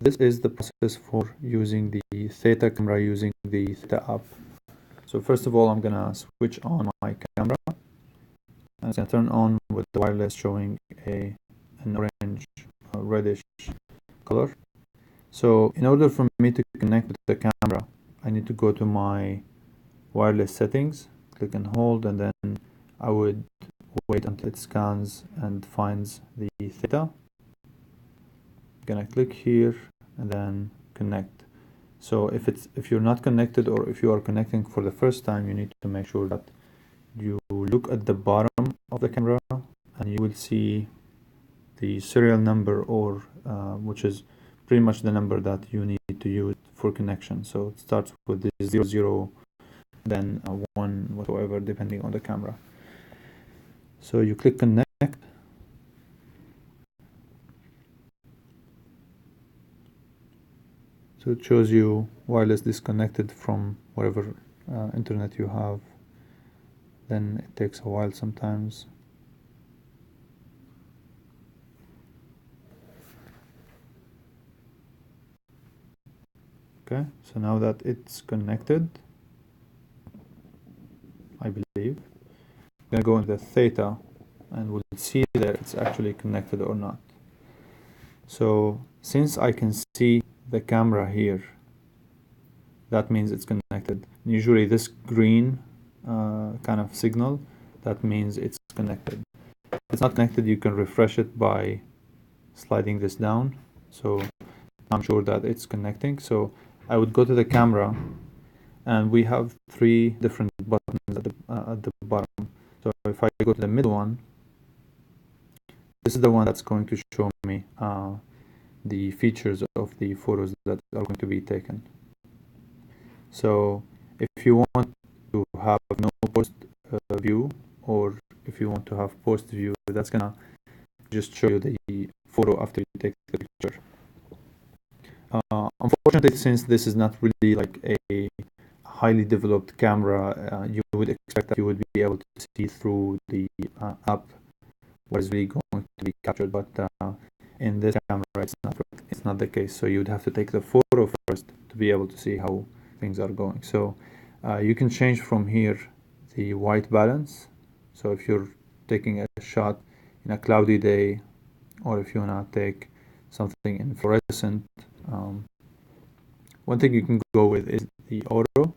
this is the process for using the Theta camera using the Theta app. So first of all, I'm gonna switch on my camera, and it's gonna turn on with the wireless showing an orange reddish color. So in order for me to connect with the camera, I need to go to my wireless settings, click and hold, and then I would wait until it scans and finds the Theta. I'm gonna click here and then connect. So if you're not connected, or if you are connecting for the first time, you need to make sure that you look at the bottom of the camera and you will see the serial number, or which is pretty much the number that you need to use for connection. So it starts with the 00, then 1, whatever, depending on the camera. So you click connect. So it shows you wireless disconnected from whatever internet you have. Then it takes a while sometimes. Okay, so now that it's connected, I believe, I'm gonna go into the Theta and we'll see that it's actually connected or not. So since I can see the camera here, that means it's connected. Usually this green kind of signal, that means it's connected. If it's not connected, you can refresh it by sliding this down. So I'm sure that it's connecting. So I would go to the camera, and we have 3 different buttons at the bottom. So if I go to the middle one, this is the one that's going to show me the features of the photos that are going to be taken. So if you want to have no post view, or if you want to have post view, that's gonna just show you the photo after you take the picture. Unfortunately, since this is not really like a highly developed camera, you would expect that you would be able to see through the app what is really going to be captured, but in this camera it's not the case. So you would have to take the photo first to be able to see how things are going. So you can change from here the white balance. So if you're taking a shot in a cloudy day, or if you want to take something in fluorescent, one thing you can go with is the auto,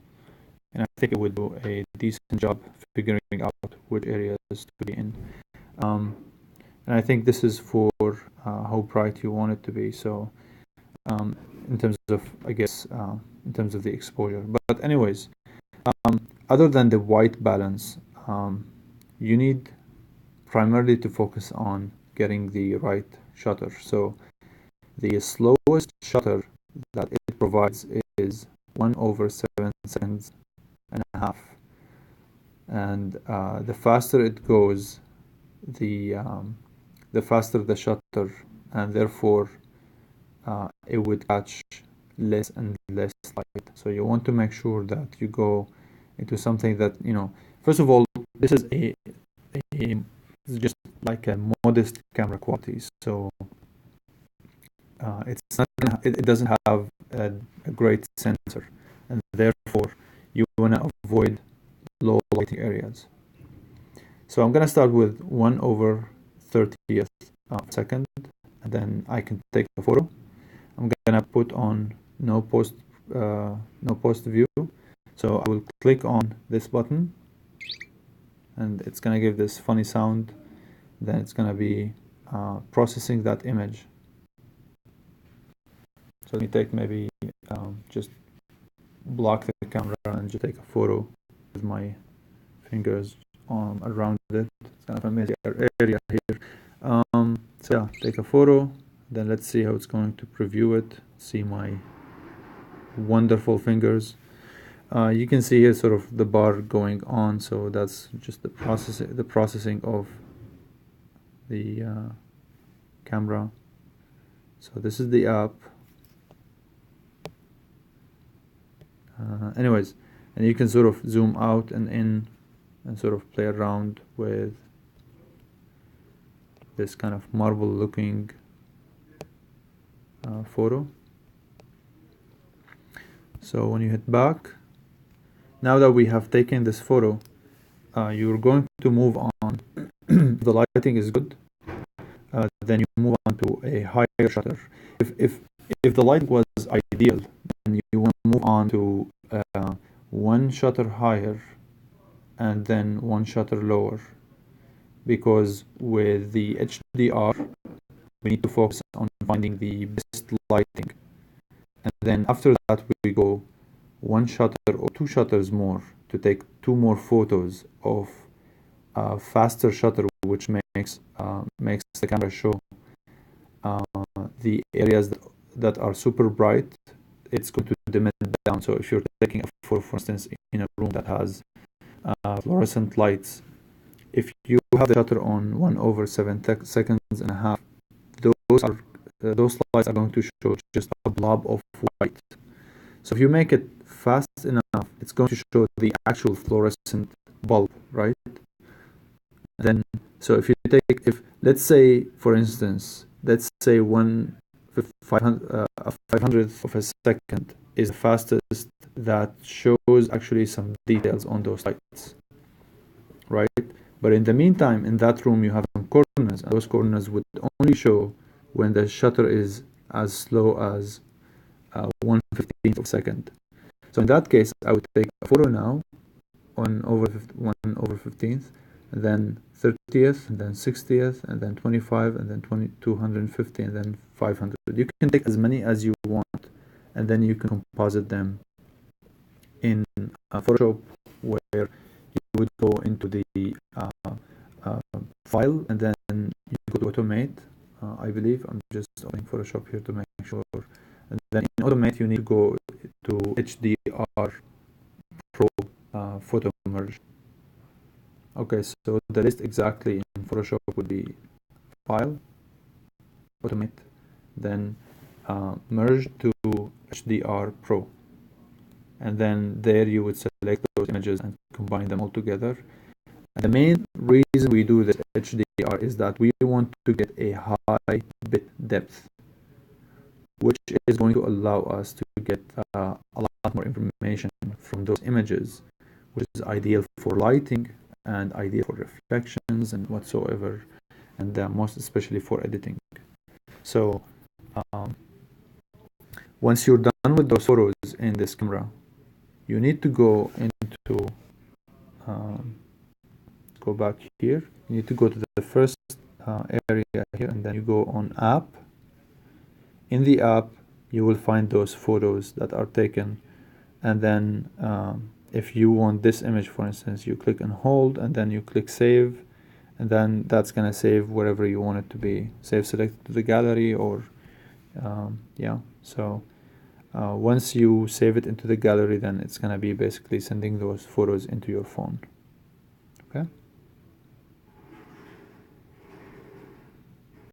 and I think it would do a decent job figuring out which areas to be in. And I think this is for how bright you want it to be. So in terms of, I guess, in terms of the exposure. But anyways, other than the white balance, you need primarily to focus on getting the right shutter. So the slowest shutter that it provides is 1/7 seconds and a half, and the faster it goes, the faster the shutter, and therefore it would catch less and less light. So you want to make sure that you go into something that, first of all, this is it's just like a modest camera quality. So it's not it doesn't have a great sensor, and therefore you want to avoid low lighting areas. So I'm gonna start with 1/30th second, and then I can take a photo. I'm gonna put on no post view. So I will click on this button, and it's gonna give this funny sound. Then it's gonna be processing that image. So let me take maybe just block the camera and just take a photo with my fingers around it. It's kind of a messy area here. So yeah, take a photo, then let's see how it's going to preview it. See my wonderful fingers. You can see here sort of the bar going on, so that's just the processing of the camera. So this is the app. Anyways, and you can sort of zoom out and in and sort of play around with this kind of marble looking photo. So when you hit back, now that we have taken this photo, you're going to move on. The lighting is good. Then you move on to a higher shutter. If the lighting was ideal, then you want to move on to one shutter higher and then one shutter lower, because with the HDR we need to focus on finding the best lighting, and then after that we go one shutter or two shutters more to take two more photos of faster shutter, which makes the camera show the areas that are super bright. It's going to dim it down. So if you're taking a photo, for instance, in a room that has fluorescent lights, if you have the shutter on 1/7 seconds and a half, those lights are going to show just a blob of white. So if you make it fast enough, it's going to show the actual fluorescent bulb, right? Then, so if you take, if let's say, for instance, let's say 500th of a second is the fastest that shows actually some details on those lights, right? But in the meantime, in that room, you have some corners, and those corners would only show when the shutter is as slow as 1/15th of a second. So in that case, I would take a photo now on 1/15th, and then 30th, and then 60th, and then 25, and then 250, and then 500. You can take as many as you want, and then you can composite them in Photoshop, where you would go into the file, and then you go to automate. I believe I'm just opening Photoshop here to make sure. And then in automate, you need to go to HDR Pro photo merge. Okay, so the list exactly in Photoshop would be file, automate, then merge to HDR Pro. And then there you would select those images and combine them all together. And the main reason we do this HDR is that we want to get a high bit depth, which is going to allow us to get a lot more information from those images, which is ideal for lighting and ideal for reflections and whatsoever, and most especially for editing. So once you're done with those photos in this camera, you need to go into go back here. You need to go to the first area here, and then you go on app. In the app, you will find those photos that are taken, and then if you want this image, for instance, you click and hold, and then you click save, and then that's gonna save wherever you want it to be. Save selected to the gallery, or yeah. So once you save it into the gallery, then it's gonna be basically sending those photos into your phone. Okay.